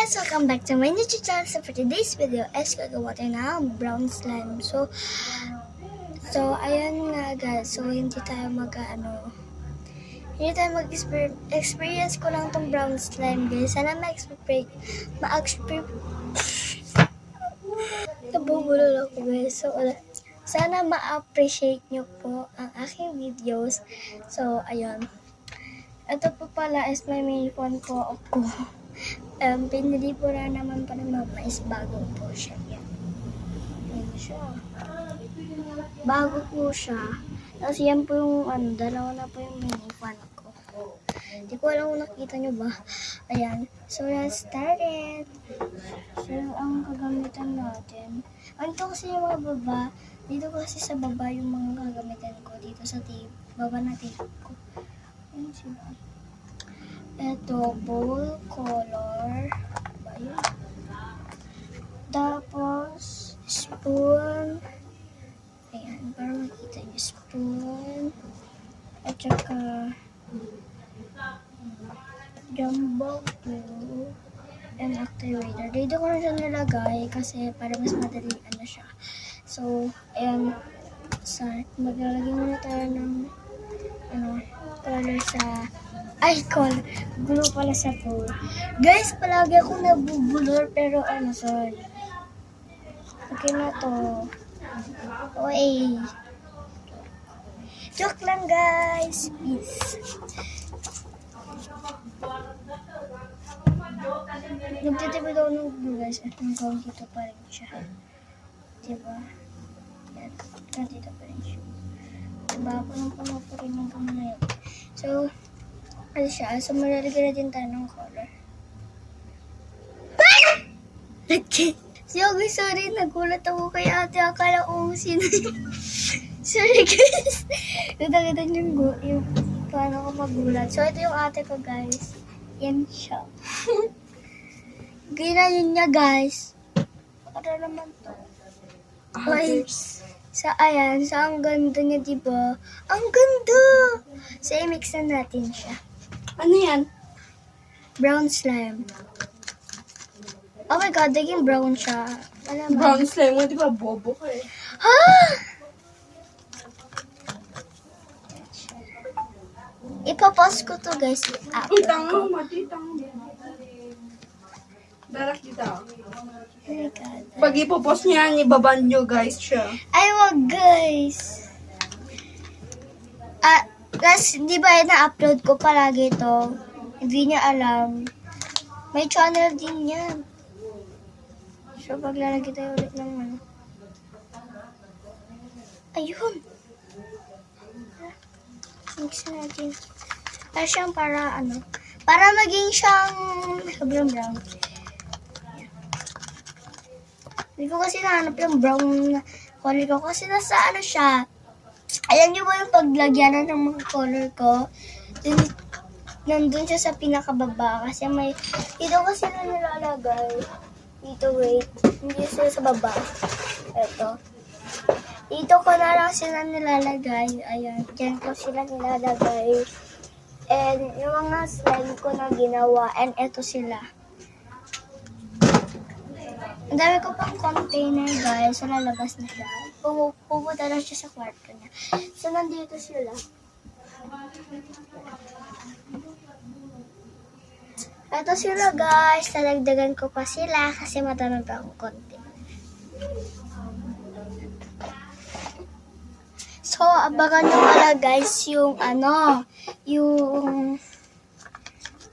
guys! Welcome back to my YouTube channel. So for today's video is gagawa tayo ng brown slime. So ayan nga guys. So hindi tayo mag-experience ko lang tong brown slime guys. Sana nabubulol ako guys. So sana ma-appreciate nyo po ang aking videos. So ayun. Ito po pala is my main phone po ako. Pinili po na naman pa ng mama is bago po siya. Yan. Yan siya. Bago po siya. Tapos yan po yung dalawa na po yung mini fan ko. Hindi ko alam kung nakita nyo ba. Ayan. So let's start it. So ang kagamitan natin. Ito kasi yung mga baba. Dito kasi sa baba yung mga kagamitan ko. Dito sa baba na tape ko. Ayan siya. Ito, bowl color. Ba yun? Tapos, spoon. Ayan, para makita yung spoon. At saka, jumbo glue. And activator. Dito ko na siya nilagay kasi para mas madali siya. So, ayan. Maglalagay muna tayo ng color sa icon. Glue pala sa pool. Guys, palagi akong nabubulor pero sorry. Okay na to. Okay. Joke lang guys. Peace. Nagtitipid ako ng glue guys at hanggang dito pa rin siya. Diba? Yan. Dito pa rin siya. Diba? Ako nang pamapurin ng kamay. So, ano siya? So, malalagyan natin tayo ng color. Sorry, nagulat ako kay ate. Akala ko sino sorry guys. Nagdagitan yung paano ko magulat. So, ito yung ate ko guys. Yan siya. Ginayon niya guys. Para naman to. Others. Ayan. Ang ganda niya, diba? Ang ganda! So, i-mix na natin siya. Ano yan? Brown slime. Oh my god, naging brown siya. Brown slime mo, di ba? Bobo ka eh. Ha? Ipapost ko to guys. Uy, tanga mo, mati, tanga mo. Darak dito. Oh my god. Pag ipopost niya, ibaban nyo guys siya. Ay, wag guys. Last, di ba na-upload ko palagi to? Hindi niya alam. May channel din yan. So, paglalagay tayo ulit ng ayun. Mix natin. Para siyang para maging siyang sobrang brown. Hindi ko kasi nahanap yung brown color ko. Kasi nasa siya. Alam niyo ba yung paglagyan ng mga color ko? Nandun siya sa pinakababa. Kasi dito kasi na nilalagay. Dito, wait. Hindi siya sa baba. Ito. Dito ko na lang sila nilalagay. Ayan. Diyan ko sila nilalagay. And yung mga slime ko na ginawa. And ito sila. Ang dami ko pang container guys. So, lalabas na siya. Pupunta na siya sa kwarto niya. So, nandito sila. Ito sila guys. Talagdagan ko pa sila kasi matanong pa akong konti. So, abangan nyo pala guys yung yung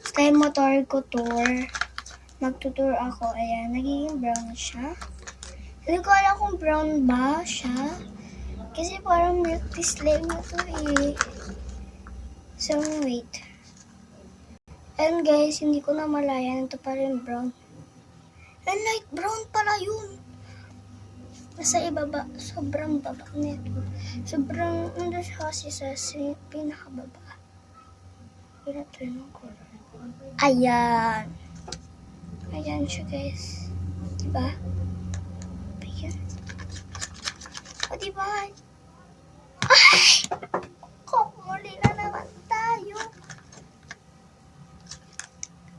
slime motor ko tour. Magtutour ako. Ayan, nagiging brown siya. Hindi ko alam kung brown ba siya. Kasi parang milk tea slime na to eh. So, wait. And guys, hindi ko na malayan. Ito pa rin brown. And light brown pala yun. Nasa ibaba. Sobrang baba nito. Sobrang, nandun siya kasi sa pinakababa. Hirap rin ang color. Ayan. Ayan siya guys. Diba? Ayan. O diba? Ay! Muli na naman tayo.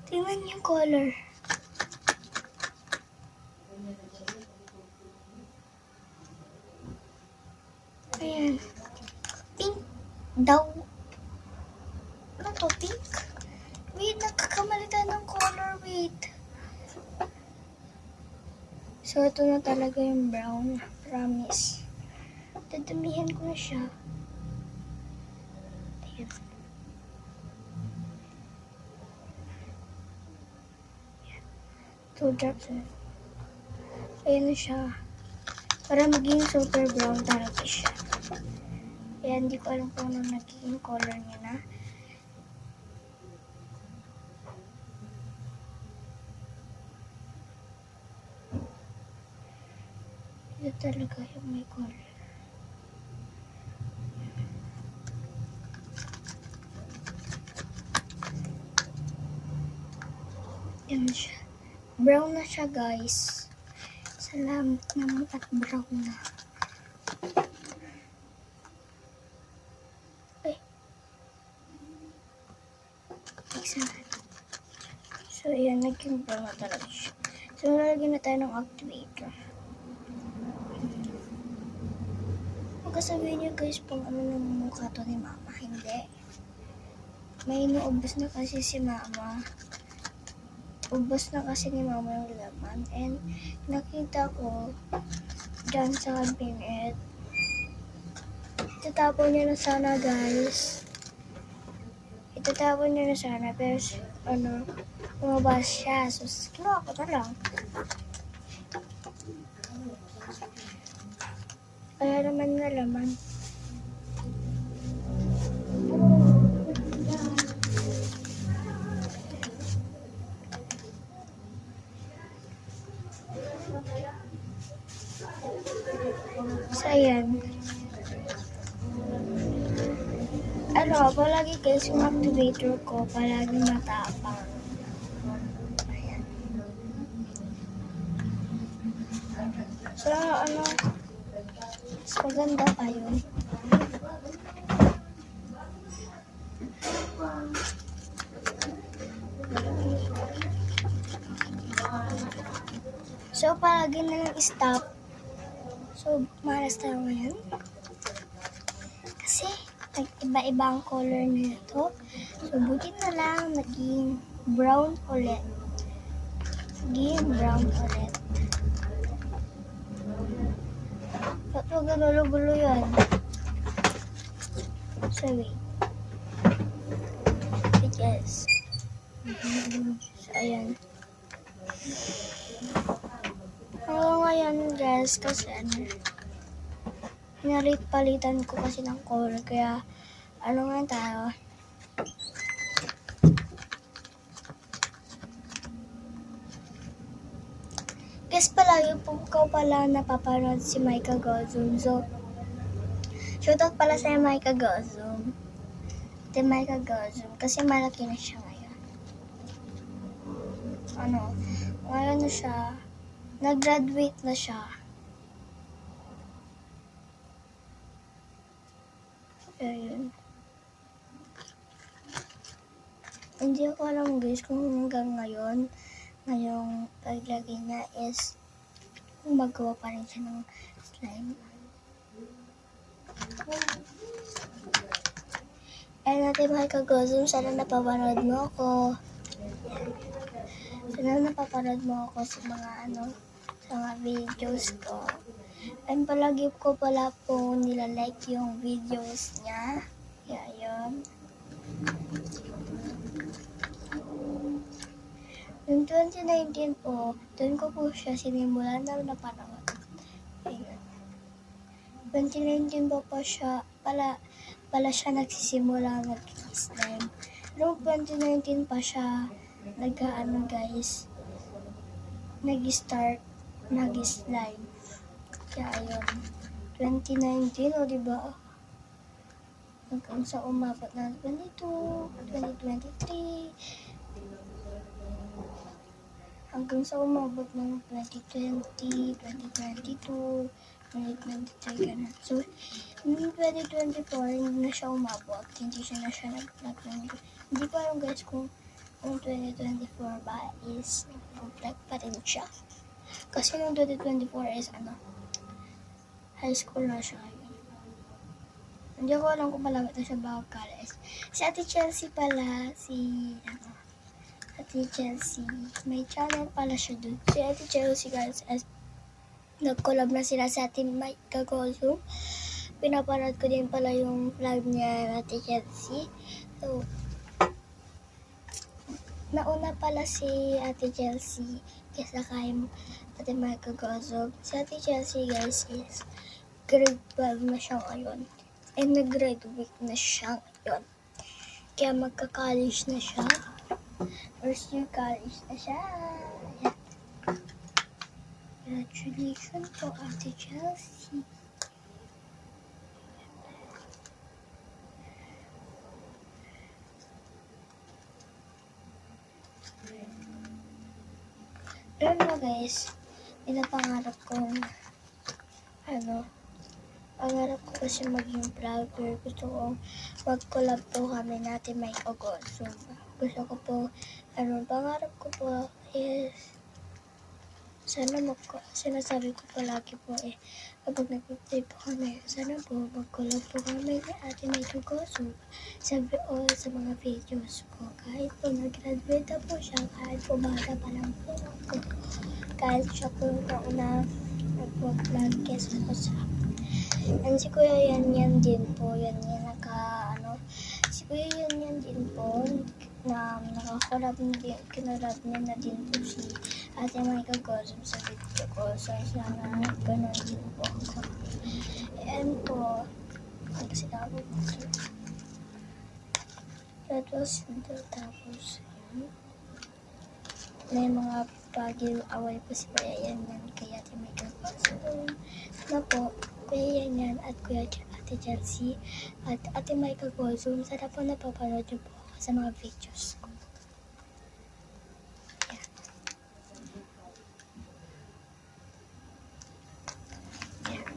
Tingnan yung color. Ayan. Pink daw. Ano to? Pink? Wait, nagkakamali tayo ng color. Wait. So, ito na talaga yung brown. Promise. Dadamihan ko na siya. Ayan. Ayan. 2 drops na. Ayan na siya. Para maging super brown talaga siya. Ayan, hindi ko alam kung ano naging color niya na. Ito talaga yung may color. Yan siya. Brown na siya, guys. Salamat naman at brown na. Ay. Excellent. So, yan. Naging brown na talaga siya. So, nalagyan na tayo ng activator. Huwag sabihin nyo, guys, pang ano ng mukha to ni Mama. Hindi. May inuubos na kasi si Mama. Ubos na kasi ni Mama yung laman. And nakita ko dyan sa cabinet. Itatapon niya na sana, guys. Itatapon niya na sana. Pero ano, lumabas siya. So, kinuha ko na lang. Kaya naman na laman. So, ayan. Ano, palagi guys, yung activator ko, palagi matapang. Ayan. So, ano, mas maganda pa yun. So, palagi na lang stop. So, malas tayo ngayon. Kasi, nag-iba-iba ang color nito. So, buti na lang, naging brown ulit. Naging brown ulit. Ba't mo gulo-gulo yan? So, wait. Yes. So, ayan. Ngayon guys, kasi ano, palitan ko kasi ng color, kaya ano nga tayo, guys, palagi po ko pala napapanood si Micah Gozum. So, shoutout pala sa Micah Gozum. Ate Micah Gozum, kasi malaki na siya ngayon. Ano, ngayon na siya, nag-graduate na siya. Ayun. Hindi ko alam guys kung hanggang ngayon, ngayong paglagay niya is magawa pa rin siya ng slime. And natin mga kagozum, sana napapanood mo ako. Sana napapanood mo ako sa mga sa mga videos ko. And palagi ko pala po nilalike yung videos niya. Kaya yun. Noong 2019 po, doon ko po siya sinimulan na napanood. Ayun. 2019 po siya, pala siya nagsisimula nag-slime. Noong 2019 pa siya guys, nag-start nag-slime. Kaya ayun, 2019, o diba? Hanggang sa umabot na 22, 2023, hanggang sa umabot ng 2020, 2022, 2023, ganun. So, noong 2024, hindi na siya umabot. Hindi na siya nag-vlog. Hindi ko alam guys kung 2024 ba is nag-vlog pa rin siya. Kasi noong 2024 is high school na siya ngayon. Hindi ko alam kung malapit na siya bago college. Si Ate Chelsea pala, Ate Chelsea, may channel pala siya dun. Si Ate Chelsea guys, nag-collab na sila sa Ate Mike Kagozo. Pinapanood ko din pala yung vlog niya, Ate Chelsea. So, nauna pala si Ate Chelsea kaysa kay Ate Mike Kagozo. Si Ate Chelsea guys is grade 12 na siya ngayon. And nag-graduate na siya ngayon. Kaya magka-college na siya. First year college na siya. Ayan. Congratulations po, Ate Chelsea. Alam mo guys, pinapangarap kong pangarap ko kasi maging vlogger. Gusto kong mag-collab po kami natin may Ogoso. Gusto ko po, pangarap ko po is, sinasabi ko po lagi po kapag nag-play po kami, sana po mag-collab po kami kay Ate May Ogoso sa mga videos ko. Kahit po nag-graduate na po siya, kahit po bata pa lang po ako, kahit siya po nauna nag-vlog kesa po sa and si Kuya Yan din po, si Kuya Yan din po, na nakakolab kinolab niya na din po si Ate Michael Gosum sa video ko. So, sana ganun din po ako. And po, kasi tapos that was until tapos may mga pag-away po si Kuya Yan kay Ate Michael Gosum na po. Kuya Yan at Ate Chelsea at Ate Michael Gosum. Sana po napapanood niyo po ako sa mga videos ko. Yan. Yan.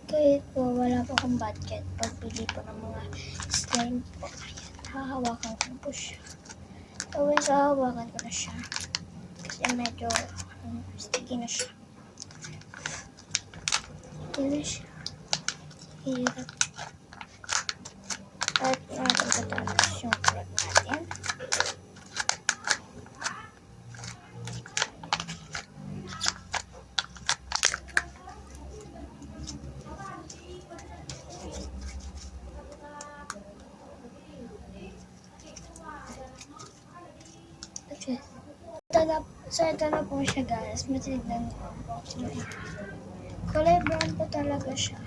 Kahit po wala po akong budget pagbili po ng mga slime po. Ayan. Hahawakan ko po siya. Always hahawakan ko na siya. Kasi medyo sticky na siya. Ini siya. Hirap. At natin patapos yung vlog natin. Okay. So, ito na po siya guys. Matignan ko po. Kulay brown po talaga siya.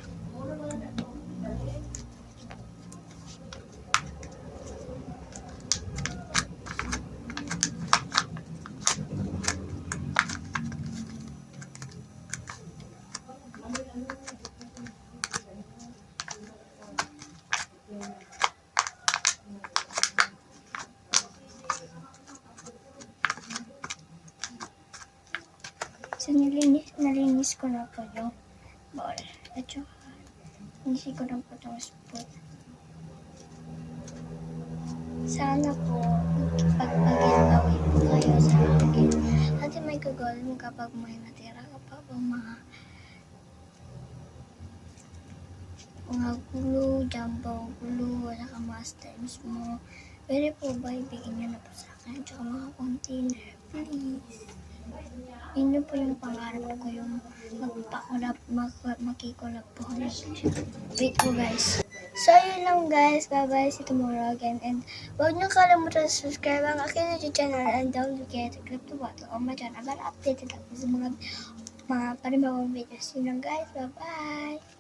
So, nalinis ko na po yung bowl. At saka, nisi ko na po itong spoon. Sana po, pag-away po kayo sa akin. Ate may kagawin kapag may natira ka pa po mga glue, jumbo glue, at saka mga stems mo. Pwede po ba ibigin nyo na po sa akin? At saka mga container, please. Yun po yung pangarap ko, yung makikulab po kami. Wait po guys. So yun lang guys. Bye-bye. See you tomorrow again. And huwag nyo kalimutan subscribe ang aking YouTube channel and don't forget to click the button on my channel para updated ako sa mga panibagong videos. Yun lang guys. Bye-bye.